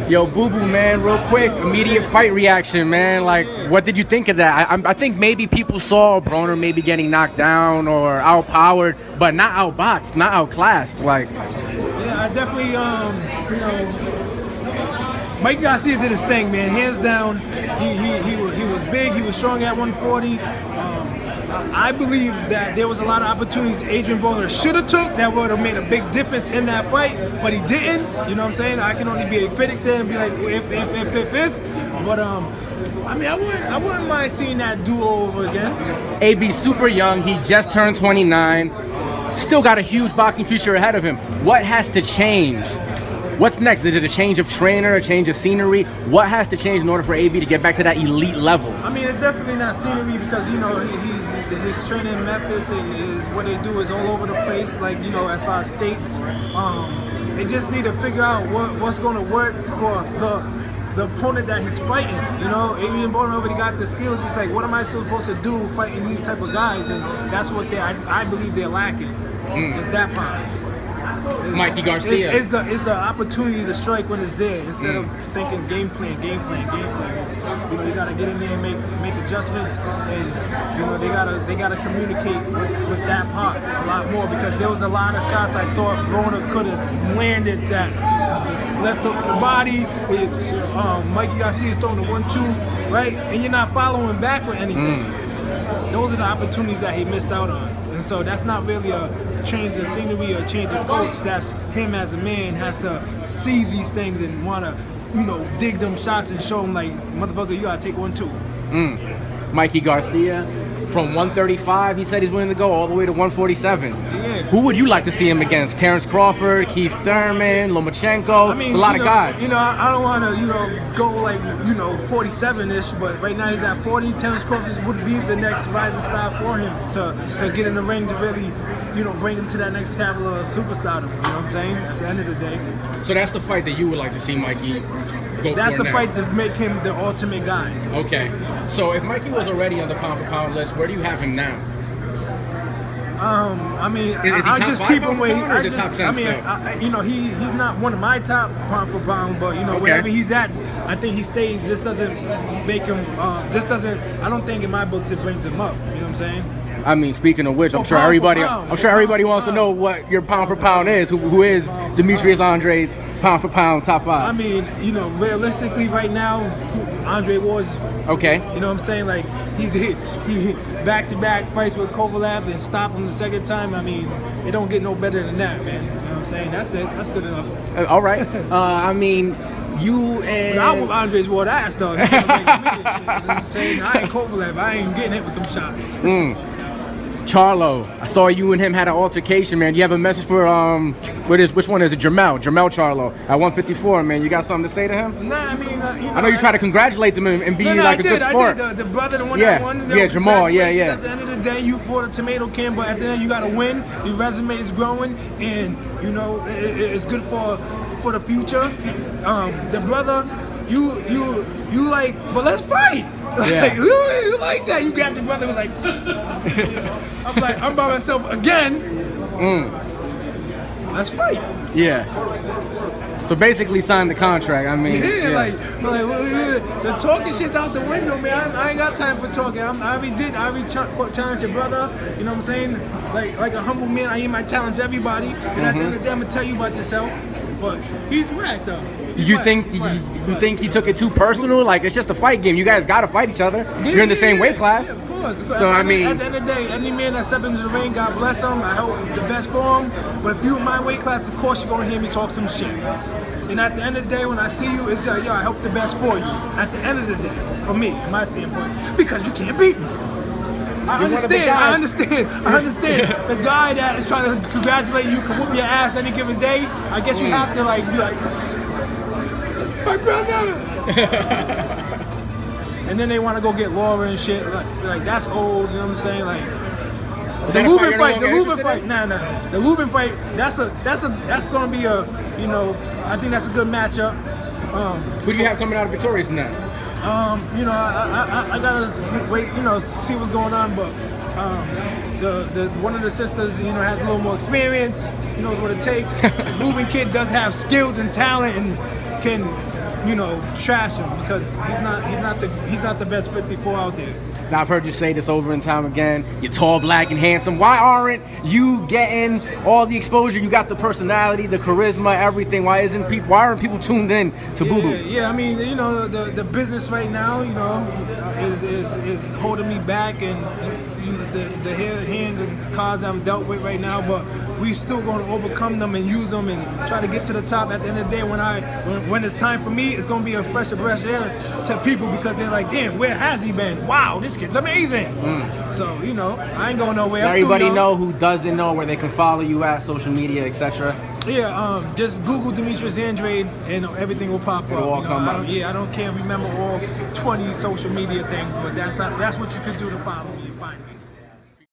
Yo, Boo Boo, man, real quick, immediate fight reaction, man. Like, what did you think of that? I think maybe people saw Broner maybe getting knocked down or outpowered, but not outboxed, not outclassed. Like, yeah, I definitely, you know, Mike Garcia did his thing, man. Hands down, he was big, he was strong at 140. I believe that there was a lot of opportunities Adrien Broner should have took that would have made a big difference in that fight, but he didn't. You know what I'm saying? I can only be a critic there and be like, if. But I mean, I wouldn't mind seeing that duel over again. AB's super young. He just turned 29. Still got a huge boxing future ahead of him. What has to change? What's next? Is it a change of trainer, a change of scenery? What has to change in order for AB to get back to that elite level? I mean, it's definitely not scenery because, you know, his training methods and what they do is all over the place, like, you know, as far as states. They just need to figure out what's going to work for the opponent that he's fighting. You know, Adrien Broner already got the skills. It's like, what am I supposed to do fighting these type of guys? And that's what I believe they're lacking. Is that part. Mikey Garcia. It's the opportunity to strike when it's there instead of thinking game plan. It's, you know, you gotta get in there and make adjustments, and you know they gotta communicate with that part a lot more because there was a lot of shots I thought Broner could have landed that left hook to the body. Mikey Garcia's throwing the 1-2, right, and you're not following back with anything. Those are the opportunities that he missed out on, and so that's not really a change of scenery or change of coach. That's him as a man has to see these things and want to, you know, dig them shots and show him like, motherfucker, you gotta take 1-2. Mikey Garcia from 135, he said he's willing to go all the way to 147. Yeah. Who would you like to see him against? Terrence Crawford, Keith Thurman, Lomachenko? I mean, it's a lot of guys. You know, I don't want to, you know, go like, you know, 47-ish, but right now he's at 40. Terrence Crawford would be the next rising star for him to get in the ring to really, you know, bring him to that next level of superstardom. You know what I'm saying? At the end of the day. So that's the fight that you would like to see Mikey go That's for the now. fight to make him the ultimate guy. Okay. So if Mikey was already on the pound for pound list, where do you have him now? I mean, is he I top just five keep pound him for where pound, or is it top 10 I mean, still? you know, he's not one of my top pound for pound, but you know, wherever he's at, I think he stays. This doesn't make him. I don't think in my books it brings him up. You know what I'm saying? I mean, speaking of which, I'm sure everybody wants to know what your pound for pound is. Who is Demetrius Andrade's pound for pound top 5? I mean, you know, realistically, right now, Andre Ward's. Okay. You know what I'm saying? Like he back-to-back fights with Kovalev and stop him the second time. I mean, it don't get no better than that, man. You know what I'm saying? That's it. That's good enough. All right. I mean, you and... I whoop Andre's Ward ass, though. You know what I'm saying? I ain't Kovalev. I ain't getting hit with them shots. Charlo, I saw you and him had an altercation, man. Do you have a message for which one is it? Jamel Charlo at 154, man. You got something to say to him? Nah, I mean, you know, I know you try to congratulate them and be like a good sport. I did. The brother, the one that won. Yeah, Jamal. Yeah. At the end of the day, you fought a tomato can, but at the end you got to win. Your resume is growing, and you know it's good for the future. The brother, you like, but let's fight. Like, you like that? You grabbed your brother. Was like, I'm by myself again. Let's fight. Yeah. So basically, sign the contract. I mean, like the talking shit's out the window, man. I ain't got time for talking. I already challenge your brother. You know what I'm saying? Like a humble man, I challenge everybody. And at the end of the day, I'm gonna tell you about yourself. But he's whack though. You think he took it too personal? Like, it's just a fight game. You guys gotta fight each other. You're in the same weight class. Yeah, of course. So I mean, at the end of the day, any man that steps into the ring, God bless him. I hope the best for him. But if you in my weight class, of course you're gonna hear me talk some shit. And at the end of the day, when I see you, it's yo, I hope the best for you. At the end of the day, from me, my standpoint, because you can't beat me. I understand. The guy that is trying to congratulate you can whoop your ass any given day. I guess you have to be like, my brother. And then they want to go get Laura and shit. Like that's old. You know what I'm saying? Like the Lubin fight. The Lubin fight. That's gonna be a. You know, I think that's a good matchup. Who do you have coming out of victorious in that? You know, I gotta wait. You know, see what's going on. But the one of the sisters, you know, has a little more experience. He knows what it takes. Lubin kid does have skills and talent and can trash him because he's not the best 54 out there. Now, I've heard you say this over and time again. You're tall, black, and handsome. Why aren't you getting all the exposure? You got the personality, the charisma, everything. Why aren't people tuned in to Boo Boo? Yeah, I mean, the business right now, is holding me back, and the hands and cards I'm dealt with right now, but we still going to overcome them and use them and try to get to the top. At the end of the day, when it's time for me, it's going to be a fresh air to people because they're like, damn, where has he been? Wow, this kid's amazing. So, I ain't going nowhere. Everybody know who doesn't know where they can follow you at, social media, etc. Yeah, just Google Demetrius Andrade and everything will pop up. It'll all come up. I don't can't remember all 20 social media things, but that's what you could do to follow.